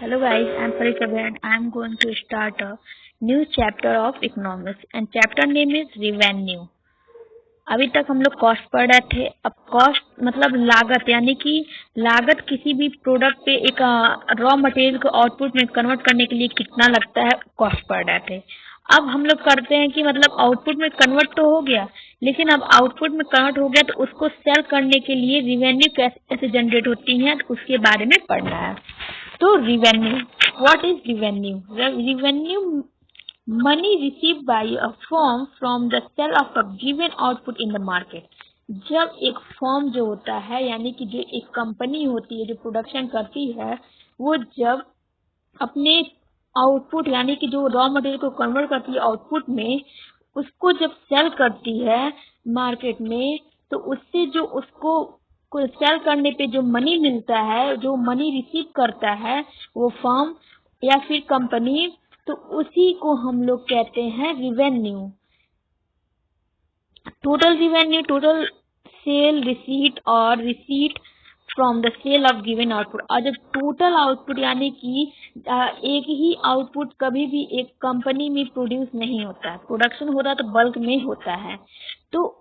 Hello guys, I'm Parikabha and I'm going to start a new chapter of economics and chapter name is revenue. अभी तक हम लोग cost पढ़ रहे थे। अब कॉस्ट मतलब लागत, यानी कि लागत किसी भी प्रोडक्ट पे एक रॉ मटेरियल को आउटपुट में कन्वर्ट करने के लिए कितना लगता है, कॉस्ट पढ़ रहे थे। अब हम लोग करते हैं कि मतलब आउटपुट में कन्वर्ट तो हो गया, लेकिन अब आउटपुट में कन्वर्ट हो गया तो उसको सेल करने के लिए रिवेन्यू कैसे जनरेट होती है, तो उसके बारे में पढ़ना है। तो revenue, what is revenue? Revenue money receive by a firm from the sale of a given output in the market. जब एक फर्म जो होता है, यानी कि जो एक कंपनी होती है जो प्रोडक्शन करती है, वो जब अपने आउटपुट यानी कि जो रॉ मटेरियल को कन्वर्ट करती है आउटपुट में, उसको जब सेल करती है मार्केट में, तो उससे जो उसको सेल करने पे जो मनी मिलता है, जो मनी रिसीव करता है वो फर्म या फिर कंपनी, तो उसी को हम लोग कहते हैं revenue. Total revenue, total sale receipt और receipt from the sale of given output. और जब टोटल आउटपुट यानी कि एक ही आउटपुट कभी भी एक कंपनी में प्रोड्यूस नहीं होता है, प्रोडक्शन होता है तो बल्क में होता है। तो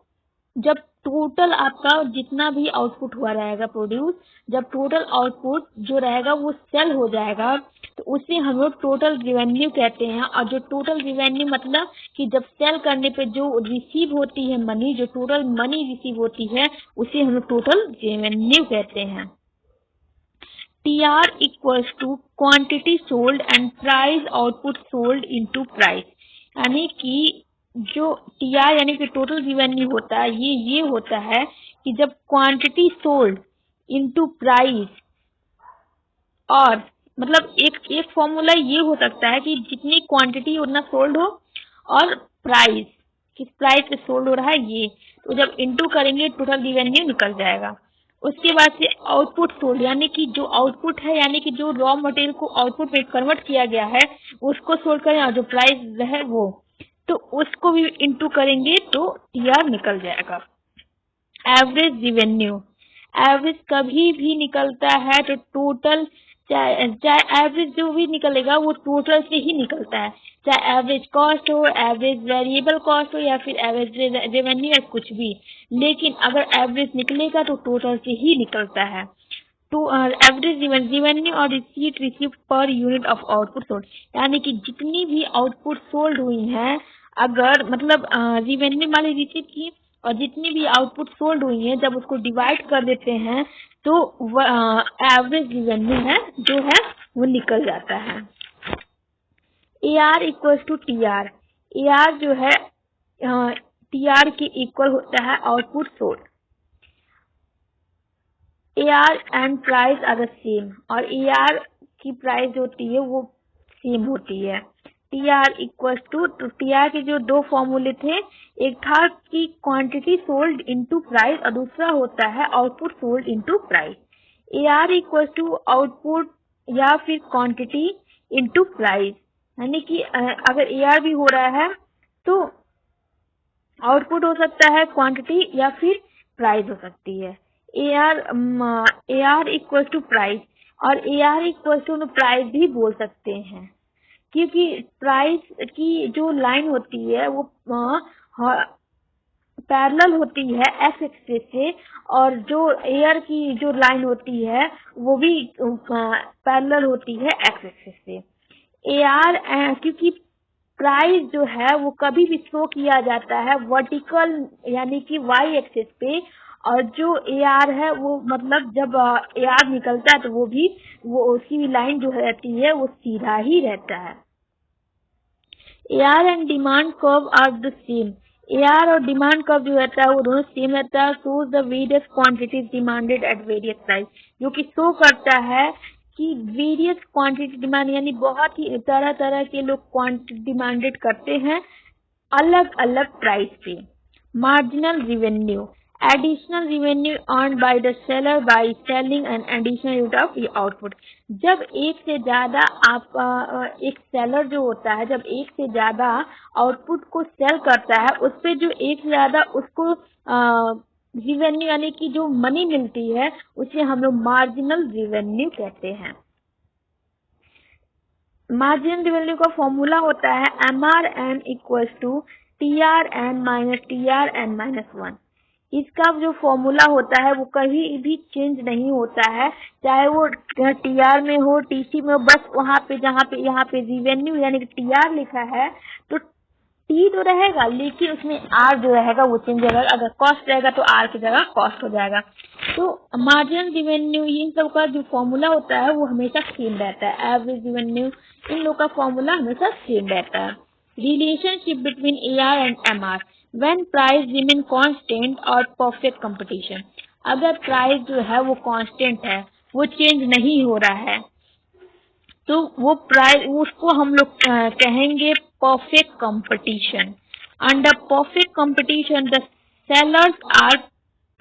जब टोटल आपका जितना भी आउटपुट हुआ रहेगा प्रोड्यूस, जब टोटल आउटपुट जो रहेगा वो सेल हो जाएगा, तो उसे हम लोग टोटल रिवेन्यू कहते हैं। और जो टोटल रिवेन्यू मतलब कि जब सेल करने पे जो रिसीव होती है मनी, जो टोटल मनी रिसीव होती है, उसे हम लोग टोटल रिवेन्यू कहते हैं। TR equals to quantity sold and price output sold into price. यानी कि जो TR यानी कि टोटल रिवेन्यू होता है, ये होता है कि जब क्वांटिटी सोल्ड इनटू प्राइस, और मतलब एक फॉर्मूला ये हो सकता है कि जितनी क्वांटिटी उतना सोल्ड हो, और प्राइस किस प्राइस पे सोल्ड हो रहा है ये, तो जब इनटू करेंगे टोटल रिवेन्यू निकल जाएगा। उसके बाद से आउटपुट सोल्ड, यानी कि जो आउटपुट है, यानी कि जो रॉ मटेरियल को आउटपुट में कन्वर्ट किया गया है उसको सोल्ड करें, और जो प्राइस है वो, तो उसको भी इनटू करेंगे तो TR निकल जाएगा। एवरेज रिवेन्यू, एवरेज कभी भी निकलता है तो टोटल, चाहे एवरेज जो भी निकलेगा वो टोटल से ही निकलता है, चाहे एवरेज कॉस्ट हो, एवरेज वेरिएबल कॉस्ट हो, या फिर एवरेज रेवेन्यू या कुछ भी, लेकिन अगर एवरेज निकलेगा तो टोटल से ही निकलता है। टू एवरेज रिवेन्यू और receipt receive per unit of output sold, यानी कि जितनी भी आउटपुट सोल्ड हुई है, अगर मतलब रिवेन्यू वाली रिसीव की, और जितनी भी आउटपुट सोल्ड हुई है जब उसको डिवाइड कर देते हैं तो एवरेज रिवेन्यू है जो है वो निकल जाता है। AR equals to TR। AR जो है TR के इक्वल होता है output sold. AR and price are the same, और AR की प्राइस होती है वो सेम होती है। TR इक्वल्स टू TR के जो दो फॉर्मूले थे, एक था कि क्वांटिटी सोल्ड इनटू प्राइस और दूसरा होता है output sold into price. AR equals to output या फिर क्वांटिटी इनटू प्राइस, यानी कि अगर AR भी हो रहा है तो आउटपुट हो सकता है क्वांटिटी या फिर प्राइस हो सकती है। AR इक्वल टू प्राइस, और AR इक्वल टू प्राइस भी बोल सकते हैं, क्योंकि प्राइस की जो लाइन होती है वो पैरेलल होती है एक्स एक्सिस से, और जो AR की जो लाइन होती है वो भी पैरेलल होती है एक्स एक्सिस से। AR क्योंकि प्राइस जो है वो कभी भी शो किया जाता है वर्टिकल यानी कि वाई एक्सिस पे, और जो AR है वो मतलब जब AR निकलता है तो वो उसकी लाइन जो रहती है वो सीधा ही रहता है। AR and demand curve are the same. AR और डिमांड कर्व जो रहता है वो दोनों सेम रहता है। Shows the various quantities demanded at various price, जो कि शो करता है कि वेरियस क्वांटिटी डिमांड, यानी बहुत ही तरह तरह के लोग क्वांटिटी डिमांडेड करते हैं अलग अलग प्राइस पे। Marginal revenue, additional revenue earn by the seller by selling an additional unit of output. जब एक से ज्यादा आप एक सेलर जो होता है, जब एक से ज्यादा आउटपुट को सेल करता है, उस पे जो एक से ज्यादा उसको रिवेन्यू यानी कि जो मनी मिलती है, उसे हम लोग मार्जिनल रिवेन्यू कहते हैं। मार्जिनल रिवेन्यू का फॉर्मूला होता है MRN equals to TRN minus TRN-1। इसका जो फॉर्मूला होता है वो कभी भी चेंज नहीं होता है, चाहे वो TR में हो, TC में हो, बस वहाँ पे जहाँ पे यहाँ पे रिवेन्यू यानी कि TR लिखा है तो T तो रहेगा लेकिन उसमें R जो रहेगा वो चेंज होगा। अगर कॉस्ट रहेगा तो R की जगह कॉस्ट हो जाएगा। तो मार्जिनल रिवेन्यू इन सब का जो फॉर्मूला होता है वो हमेशा सेम रहता है। एवरेज रिवेन्यू इन लोग का फॉर्मूला हमेशा सेम रहता है। Relationship between AR and MR when price remain constant और परफेक्ट कंपटीशन। अगर प्राइस जो है वो कांस्टेंट है, वो चेंज नहीं हो रहा है, तो वो प्राइस उसको हम लोग कहेंगे perfect competition. Under perfect competition the sellers are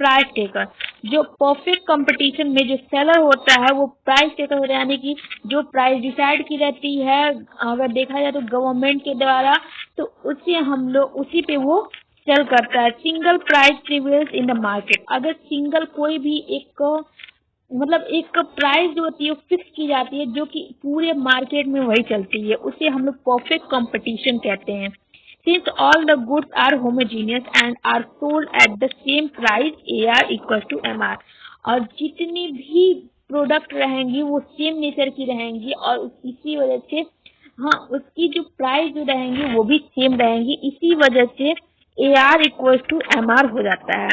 price taker. जो परफेक्ट कंपटीशन में जो सेलर होता है वो प्राइस टेकर होता है, यानी कि जो प्राइस डिसाइड की रहती है अगर देखा जाए तो गवर्नमेंट के द्वारा, तो उसी हम लोग उसी पे वो सेल करता है। Single price prevails in the market. अगर सिंगल कोई भी एक मतलब एक प्राइस जो होती है वो फिक्स की जाती है जो कि पूरे मार्केट में वही चलती है, उसे हम लोग परफेक्ट कंपटीशन कहते हैं। Since all the goods are homogeneous and are sold at the same price AR equal to MR। और जितनी भी प्रोडक्ट रहेंगी वो सेम नेचर की रहेंगी और इसी वजह से हाँ उसकी जो प्राइस जो रहेंगी वो भी सेम रहेंगी, इसी वजह से AR इक्वल टू MR हो जाता है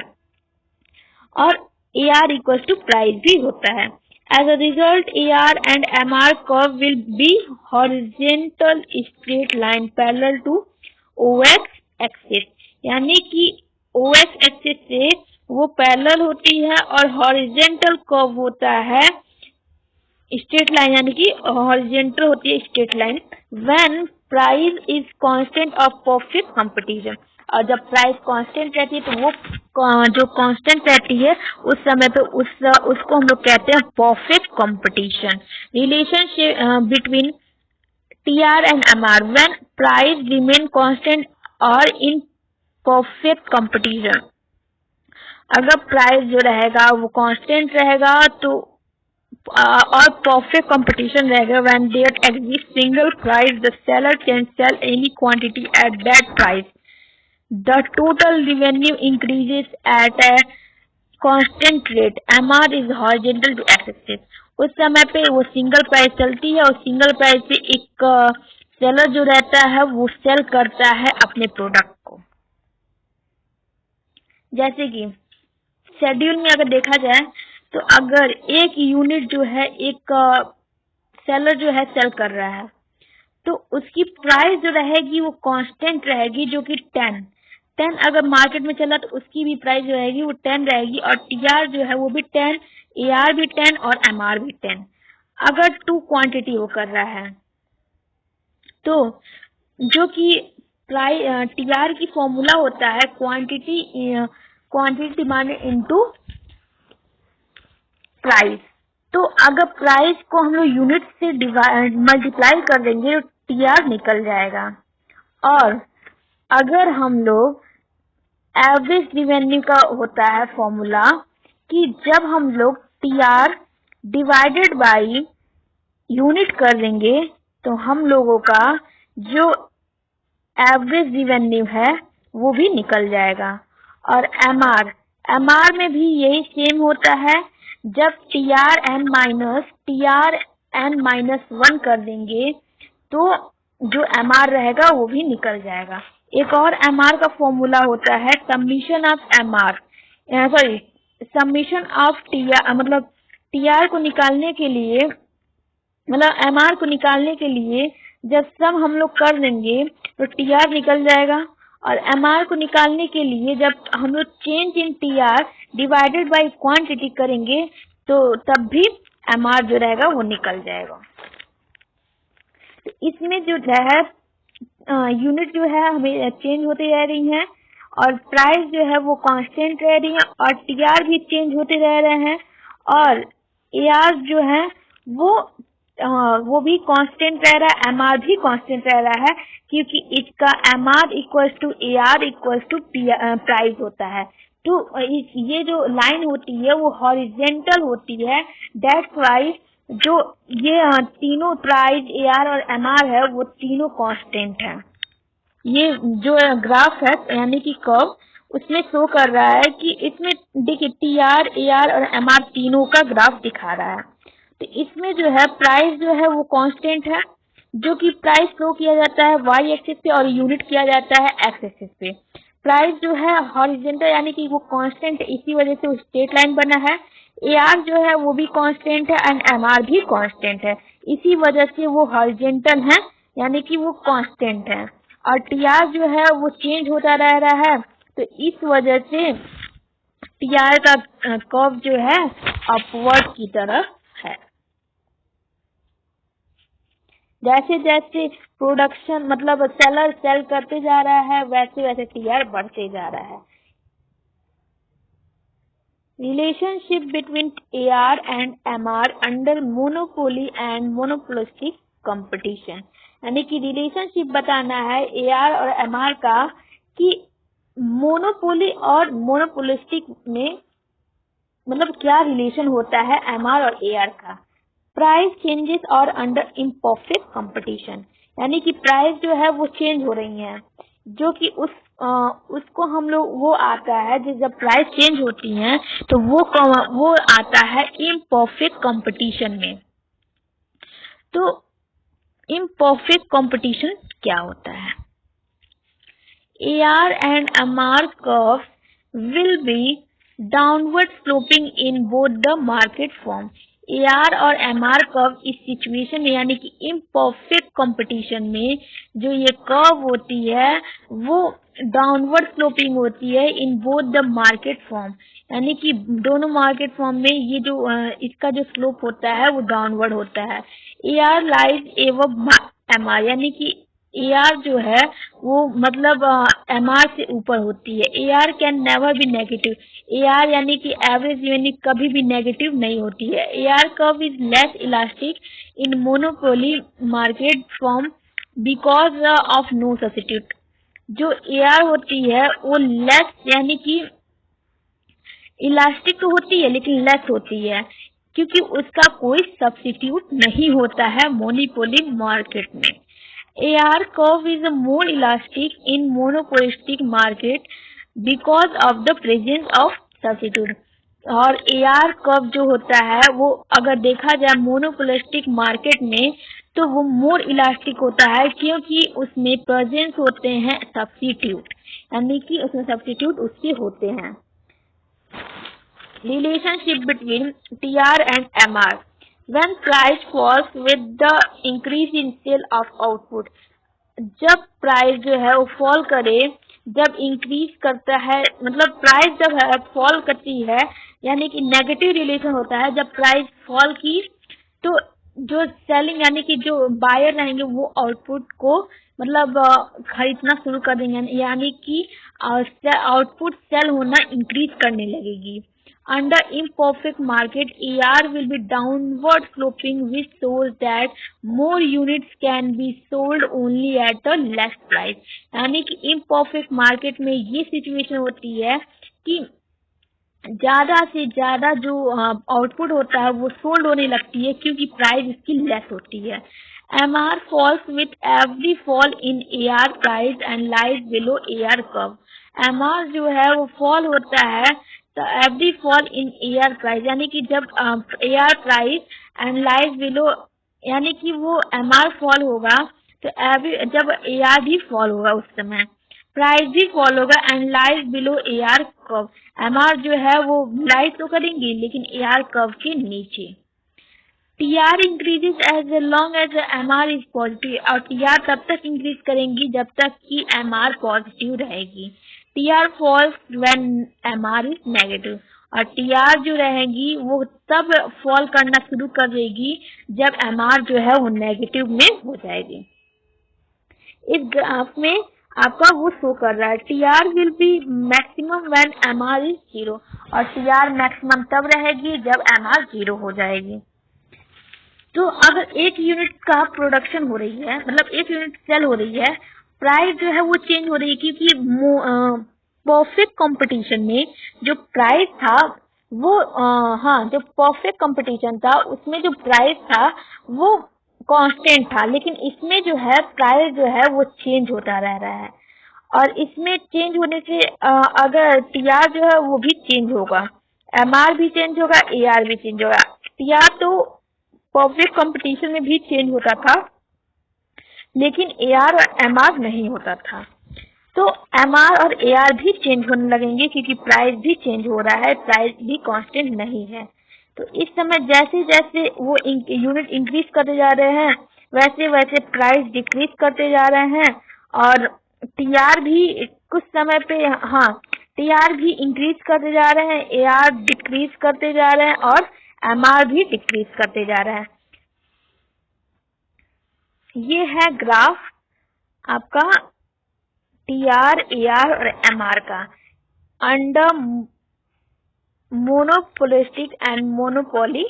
और AR इक्वल टू प्राइस भी होता है। As a result AR and MR curve will be horizontal straight line parallel to OX axis, यानी कि OX एक्सिस से वो पैरेलल होती है और हॉरिजेंटल कर्व होता है स्ट्रेट लाइन, यानी कि हॉरिजेंटल होती है straight line when price is constant of perfect competition. और जब प्राइस कांस्टेंट रहती है तो वो जो कांस्टेंट रहती है उस समय पे उसको हम लोग कहते हैं perfect competition. Relationship between TR and MR when price remain constant और इन परफेक्ट कंपटीशन। अगर प्राइस जो रहेगा वो कांस्टेंट रहेगा तो और परफेक्ट कंपटीशन रहेगा। When there exist single price the seller can sell any quantity at that price, the total revenue increases at a constant rate. MR is horizontal to X axis. उस समय पे वो single price चलती है और single price पे एक seller जो रहता है वो सेल करता है अपने प्रोडक्ट को। जैसे कि शेड्यूल में अगर देखा जाए तो अगर एक यूनिट जो है एक सेलर जो है सेल कर रहा है तो उसकी प्राइस जो रहेगी वो कांस्टेंट रहेगी जो कि 10 अगर मार्केट में चला तो उसकी भी प्राइस जो रहेगी वो 10 रहेगी और TR जो है वो भी 10, AR भी 10 और MR भी 10। अगर 2 क्वांटिटी वो कर रहा है तो जो कि TR की फॉर्मूला होता है क्वांटिटी डिमांड इनटू प्राइस। तो अगर प्राइस को हम लोग यूनिट से मल्टीप्लाई कर देंगे तो TR निकल जाएगा। और अगर हम लोग एवरेज रिवेन्यू का होता है फॉर्मूला कि जब हम लोग TR डिवाइडेड बाई यूनिट कर देंगे तो हम लोगों का जो एवरेज रिवेन्यू है वो भी निकल जाएगा। और MR में भी यही सेम होता है, जब TRN-1 कर देंगे तो जो MR रहेगा वो भी निकल जाएगा। एक और MR का फॉर्मूला होता है समीशन ऑफ TR, मतलब TR को निकालने के लिए मतलब MR को निकालने के लिए जब सम हम लोग कर देंगे तो TR निकल जाएगा और MR को निकालने के लिए जब हम लोग change in TR divided by quantity करेंगे तो तब भी MR जो रहेगा वो निकल जाएगा। तो इसमें जो है यूनिट जो है हमें चेंज होती रह रही हैं और प्राइस जो है वो कांस्टेंट रह रही है और TR भी चेंज होते रह रहे हैं और AR जो है वो भी कांस्टेंट रह रहा है, MR भी कांस्टेंट रह रहा है क्योंकि इसका MR equals to AR equals to price होता है। तो ये जो लाइन होती है वो हॉरिजेंटल होती है, दैट्स वाई जो ये तीनों प्राइस AR और MR है वो तीनों कांस्टेंट है। ये जो ग्राफ है यानी कि कर्व उसमें शो कर रहा है कि इसमें देखिए TR AR और MR तीनों का ग्राफ दिखा रहा है। तो इसमें जो है प्राइस जो है वो कांस्टेंट है, जो कि प्राइस शो किया जाता है y एक्सिस पे और यूनिट किया जाता है x एक्सिस पे। प्राइस जो है हॉरिजॉन्टल यानी कि वो कांस्टेंट है, इसी वजह से वो स्ट्रेट लाइन बना है। AR जो है वो भी कांस्टेंट है एंड MR भी कांस्टेंट है, इसी वजह से वो हॉरिजॉन्टल है यानी कि वो कांस्टेंट है। और TR जो है वो चेंज होता रह रहा है, तो इस वजह से TR का कर्व जो है अपवर्ड की तरफ है। जैसे जैसे प्रोडक्शन मतलब सेलर सेल करते जा रहा है वैसे वैसे TR बढ़ते जा रहा है। Relationship between AR and MR under monopoly and monopolistic competition, यानी कि रिलेशनशिप बताना है AR और MR का कि मोनोपोली और मोनोपोलिस्टिक में मतलब क्या रिलेशन होता है MR और AR का। प्राइस चेंजेस और अंडर इम्परफेक्ट कंपटीशन, यानी कि प्राइस जो है वो चेंज हो रही है, जो कि उसको हम लोग वो आता है जब प्राइस चेंज होती है तो वो आता है इम्परफेक्ट कंपटीशन में। तो इम्परफेक्ट कंपटीशन क्या होता है? AR and MR curves will be downward sloping in both the market form। AR और MR कर्व इस सिचुएशन में यानी कि इम्परफेक्ट कंपटीशन में जो ये कर्व होती है वो डाउनवर्ड स्लोपिंग होती है in both the market form, यानी कि दोनों मार्केट फॉर्म में ये जो इसका जो स्लोप होता है वो डाउनवर्ड होता है। AR लाइज एवब MR, यानी कि AR जो है वो मतलब MR से ऊपर होती है। AR can never be negative, AR यानी कि एवरेज यानी कभी भी नेगेटिव नहीं होती है। AR curve is less elastic in monopoly market form because of no substitute. जो AR होती है वो लेस यानी कि इलास्टिक तो होती है लेकिन लेस होती है क्योंकि उसका कोई सब्स्टिट्यूट नहीं होता है मोनोपोली मार्केट में। AR curve is more elastic in monopolistic market because of the presence of substitute। और AR कर्व जो होता है वो अगर देखा जाए मोनोपोलिस्टिक मार्केट में तो वो मोर इलास्टिक होता है क्योंकि उसमें प्रेजेंस होते हैं सब्स्टिट्यूट, यानी कि उसमें सब्स्टिट्यूट उसके होते हैं। Relationship between TR and MR when price falls with the increase in sale of output। जब प्राइस जो है वो फॉल करे, जब इंक्रीज करता है मतलब प्राइस जब है फॉल करती है यानी कि नेगेटिव रिलेशन होता है। जब प्राइस फॉल की तो जो सेलिंग यानी कि जो बायर रहेंगे वो आउटपुट को मतलब खरीदना शुरू कर देंगे, यानी कि आउटपुट सेल होना इंक्रीज करने लगेगी। Under imperfect market, AR will be downward sloping, which shows that more units can be sold only at a less price। यानी कि imperfect market में ये situation होती है कि ज्यादा से ज्यादा जो आउटपुट होता है वो सोल्ड होने लगती है क्योंकि प्राइस इसकी लेस होती है। MR falls with every fall in AR price and lies below AR curve। MR जो है वो फॉल होता है तो every fall in AR price, यानी कि जब AR price and lies below यानी कि वो MR फॉल होगा तो एवरी जब AR भी फॉल होगा उस समय प्राइस भी फॉल होगा and lies below AR curve. MR जो है वो लाइज तो करेंगे लेकिन AR कर्व के नीचे। TR increases as long as MR is positive, और TR तब तक इंक्रीज करेंगी जब तक कि MR पॉजिटिव रहेगी। TR falls when MR is negative, और TR जो रहेगी वो तब फॉल करना शुरू कर देगी जब MR जो है वो नेगेटिव में हो जाएगी। इस ग्राफ में आपका वो शो कर रहा है TR will be maximum when MR is 0, और TR मैक्सिमम तब रहेगी जब MR 0 हो जाएगी। तो अगर एक यूनिट का प्रोडक्शन हो रही है मतलब एक यूनिट सेल हो रही है, प्राइस जो है वो चेंज हो रही है क्योंकि परफेक्ट कंपटीशन में जो प्राइस था वो हाँ, जो परफेक्ट कंपटीशन था उसमें जो प्राइस था वो कांस्टेंट था, लेकिन इसमें जो है प्राइस जो है वो चेंज होता रह रहा है। और इसमें चेंज होने से अगर टीआर जो है वो भी चेंज होगा, एमआर भी चेंज होगा, एआर भी चेंज होगा। टीआर तो परफेक्ट कंपटीशन में भी चेंज होता था, लेकिन एआर और एमआर नहीं होता था। तो एमआर और एआर भी चेंज होने लगेंगे क्योंकि प्राइस भी चेंज हो रहा है, प्राइस भी कांस्टेंट नहीं है। तो इस समय जैसे जैसे वो यूनिट इंक्रीज करते जा रहे हैं, वैसे वैसे प्राइस डिक्रीज करते जा रहे हैं। और टीआर भी कुछ समय पे, हाँ, टीआर भी इंक्रीज करते जा रहे हैं, एआर डिक्रीज करते जा रहे हैं और एमआर भी डिक्रीज करते जा रहे हैं। ये है ग्राफ आपका टीआर, एआर और एमआर का under monopolistic and monopoly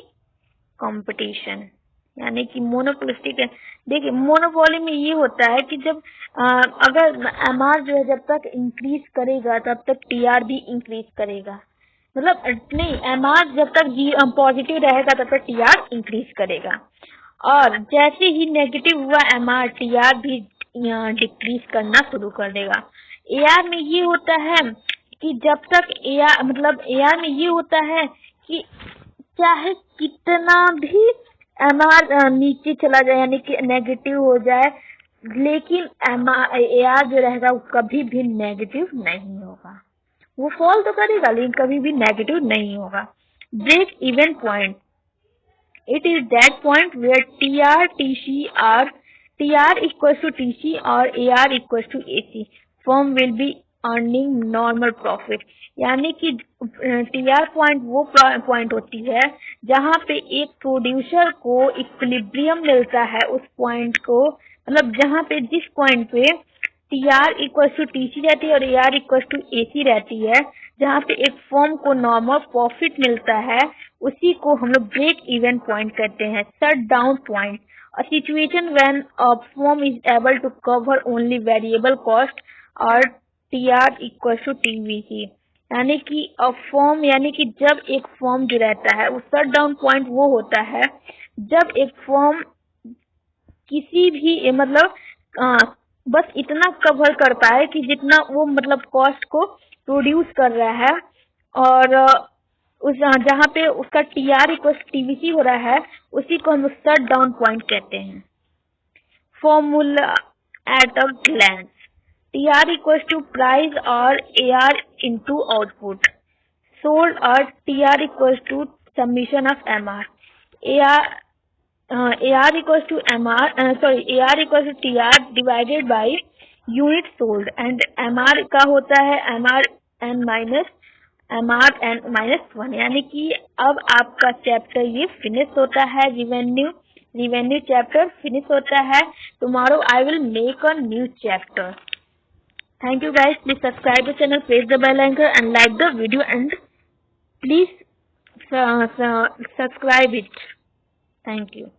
competition. यानी कि मोनोपोलिस्टिक है, देखिए मोनोपोली में ये होता है कि जब अगर एमआर जो है जब तक इंक्रीज करेगा तब तक टीआर भी इंक्रीज करेगा। मतलब नहीं, एमआर जब तक पॉजिटिव रहेगा तब तक टीआर इंक्रीज करेगा, और जैसे ही नेगेटिव हुआ एमआर, टीआर भी डिक्रीज करना शुरू कर देगा। एआर में ये होता है कि जब तक एआर मतलब एआर में ये होता है कि चाहे कितना भी एमआर नीचे चला जाए यानी कि नेगेटिव हो जाए, लेकिन एआर जो रहेगा वो कभी भी नेगेटिव नहीं होगा। वो फॉल तो करेगा लेकिन कभी भी नेगेटिव नहीं होगा। Break even point, it is that point where TR equals to TC or AR equals to AC, firm will be earning normal profit। यानी कि टीआर पॉइंट वो पॉइंट होती है जहाँ पे एक प्रोड्यूसर को इक्विलिब्रियम मिलता है, उस पॉइंट को मतलब जहाँ पे जिस पॉइंट पे टीआर इक्वल टू टीसी रहती है और एआर इक्वल टू एसी रहती है, जहाँ पे एक फर्म को नॉर्मल प्रॉफिट मिलता है, उसी को हम लोग ब्रेक इवन पॉइंट कहते हैं, shut down point. A situation when a firm is able to cover only variable cost और टीआर इक्वल टू टीवीसी। यानी कि अ फर्म यानी कि जब एक फर्म जो रहता है, वो शट डाउन पॉइंट वो होता है जब एक फर्म किसी भी मतलब बस इतना कवर कर पाए कि जितना वो मतलब कॉस्ट को प्रोड्यूस कर रहा है, और उस जहाँ पे उसका टीआर इक्वल टीवीसी हो रहा है, उसी को हम शट डाउन पॉइंट कहते हैं। Formula at a glance, TR equal to price और एआर इनटू आउटपुट सोल्ड, और TR equal to summation of MR. AR equals to AR equals to TR divided by unit sold, and MR का होता है MRN minus MRN minus 1। यानी कि अब आपका chapter ये फिनिश होता है, रिवेन्यू चैप्टर फिनिश होता है। Tomorrow I will make a new chapter. Thank you guys, please subscribe the channel, press the bell icon and like the video, and please subscribe it. Thank you.